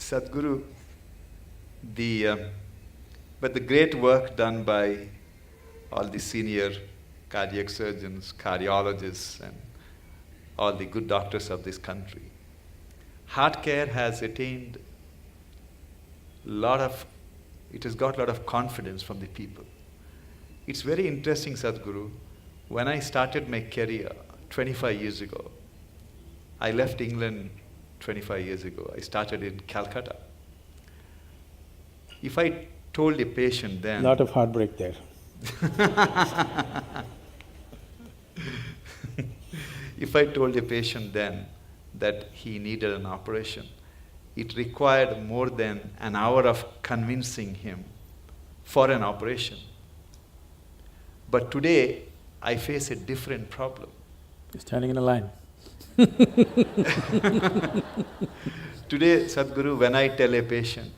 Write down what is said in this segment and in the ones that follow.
Sadhguru, but the great work done by all the senior cardiac surgeons, cardiologists, and all the good doctors of this country. Heart care has attained it has got a lot of confidence from the people. It's very interesting, Sadhguru. When I started my career 25 years ago, I left England 25 years ago. I started in Calcutta. If I told a patient then… Lot of heartbreak there. If I told a patient then that he needed an operation, it required more than an hour of convincing him for an operation. But today, I face a different problem. You're standing in a line. Today, Sadhguru, when I tell a patient,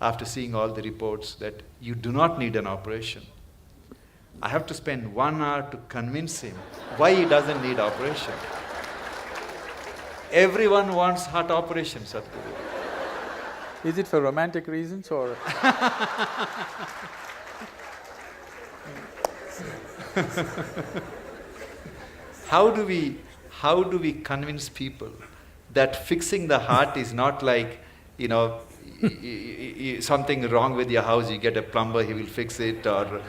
after seeing all the reports, that you do not need an operation, I have to spend 1 hour to convince him why he doesn't need operation. Everyone wants heart operation, Sadhguru. Is it for romantic reasons or… How do we convince people that fixing the heart is not like, something wrong with your house, you get a plumber, he will fix it, or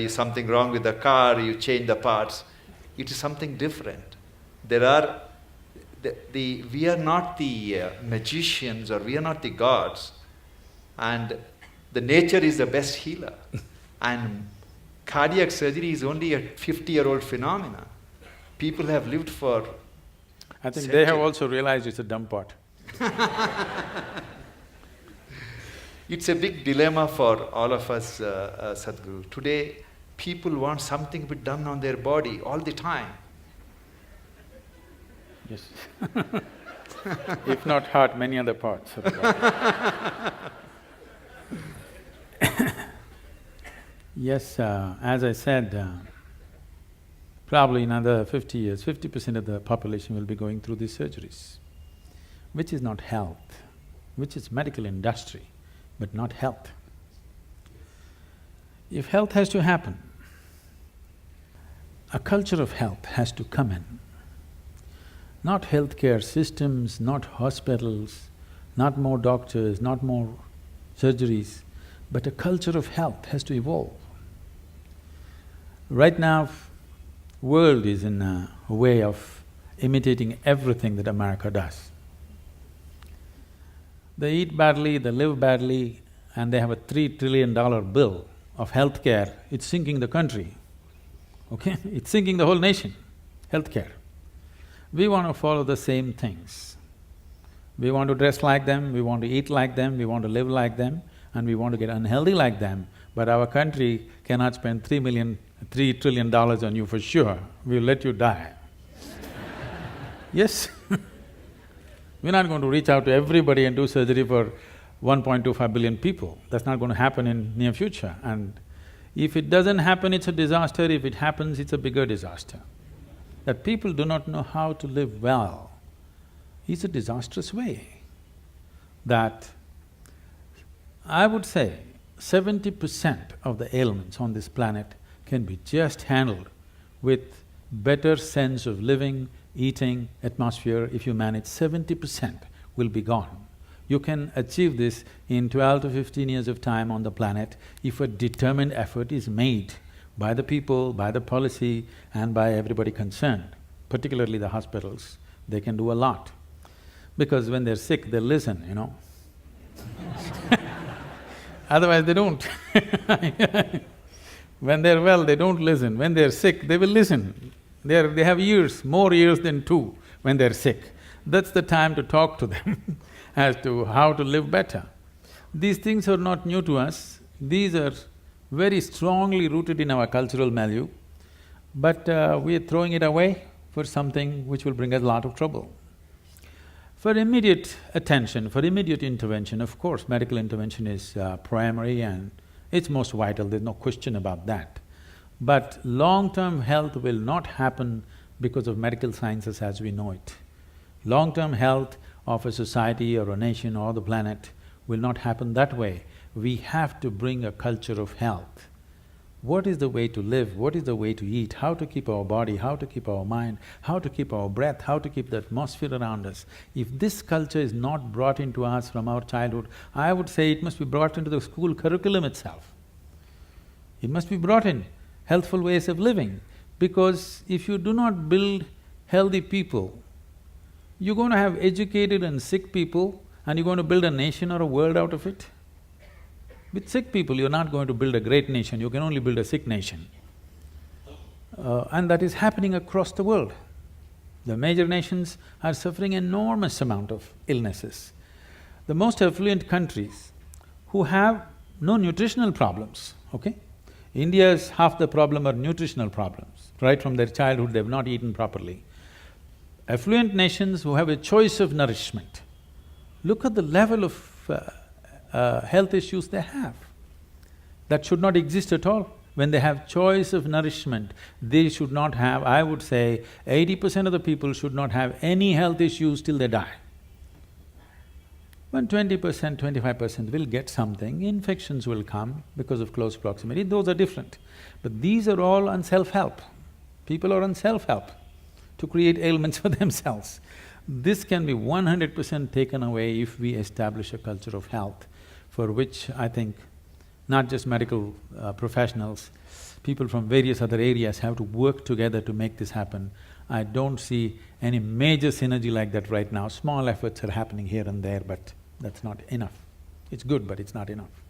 something wrong with the car, you change the parts. It is something different. We are not the magicians, or we are not the gods, and the nature is the best healer. And cardiac surgery is only a 50-year-old phenomenon. People have lived for… I think they have also realized it's a dump pot. It's a big dilemma for all of us, Sadhguru. Today, people want something to be done on their body all the time. Yes. If not heart, many other parts of the body. Yes, as I said, probably in another 50 years, 50% of the population will be going through these surgeries, which is not health, which is medical industry, but not health. If health has to happen, a culture of health has to come in. Not healthcare systems, not hospitals, not more doctors, not more surgeries, but a culture of health has to evolve. Right now, world is in a way of imitating everything that America does. They eat badly, they live badly, and they have a $3 trillion bill of healthcare. It's sinking the country, okay? It's sinking the whole nation, healthcare. We want to follow the same things. We want to dress like them, we want to eat like them, we want to live like them, and we want to get unhealthy like them, but our country cannot spend $3 trillion on you for sure, we'll let you die. Yes. We're not going to reach out to everybody and do surgery for 1.25 billion people. That's not going to happen in near future. And if it doesn't happen, it's a disaster. If it happens, it's a bigger disaster. That people do not know how to live well is a disastrous way. That I would say 70% of the ailments on this planet can be just handled with better sense of living, eating, atmosphere. If you manage, 70% will be gone. You can achieve this in 12 to 15 years of time on the planet if a determined effort is made by the people, by the policy, and by everybody concerned, particularly the hospitals. They can do a lot. Because when they're sick, they listen, Otherwise, they don't. When they're well, they don't listen. When they're sick, they will listen. They have years, more years than 2 when they're sick. That's the time to talk to them as to how to live better. These things are not new to us, these are very strongly rooted in our cultural milieu, but we are throwing it away for something which will bring us a lot of trouble. For immediate attention, for immediate intervention, of course, medical intervention is primary and it's most vital, there's no question about that. But long-term health will not happen because of medical sciences as we know it. Long-term health of a society or a nation or the planet will not happen that way. We have to bring a culture of health. What is the way to live? What is the way to eat? How to keep our body? How to keep our mind? How to keep our breath? How to keep the atmosphere around us? If this culture is not brought into us from our childhood, I would say it must be brought into the school curriculum itself. It must be brought in, healthful ways of living, because if you do not build healthy people, you're going to have educated and sick people and you're going to build a nation or a world out of it. With sick people, you're not going to build a great nation, you can only build a sick nation. And that is happening across the world. The major nations are suffering enormous amount of illnesses. The most affluent countries who have no nutritional problems, okay? India's half the problem are nutritional problems. Right from their childhood, they've not eaten properly. Affluent nations who have a choice of nourishment, look at the level of health issues they have. That should not exist at all. When they have choice of nourishment, they should not have, I would say, 80% of the people should not have any health issues till they die. When 20%, 25% will get something, infections will come because of close proximity, those are different. But these are all on self-help. People are on self-help to create ailments for themselves. This can be 100% taken away if we establish a culture of health, for which I think not just medical professionals, people from various other areas have to work together to make this happen. I don't see any major synergy like that right now. Small efforts are happening here and there, but that's not enough. It's good, but it's not enough.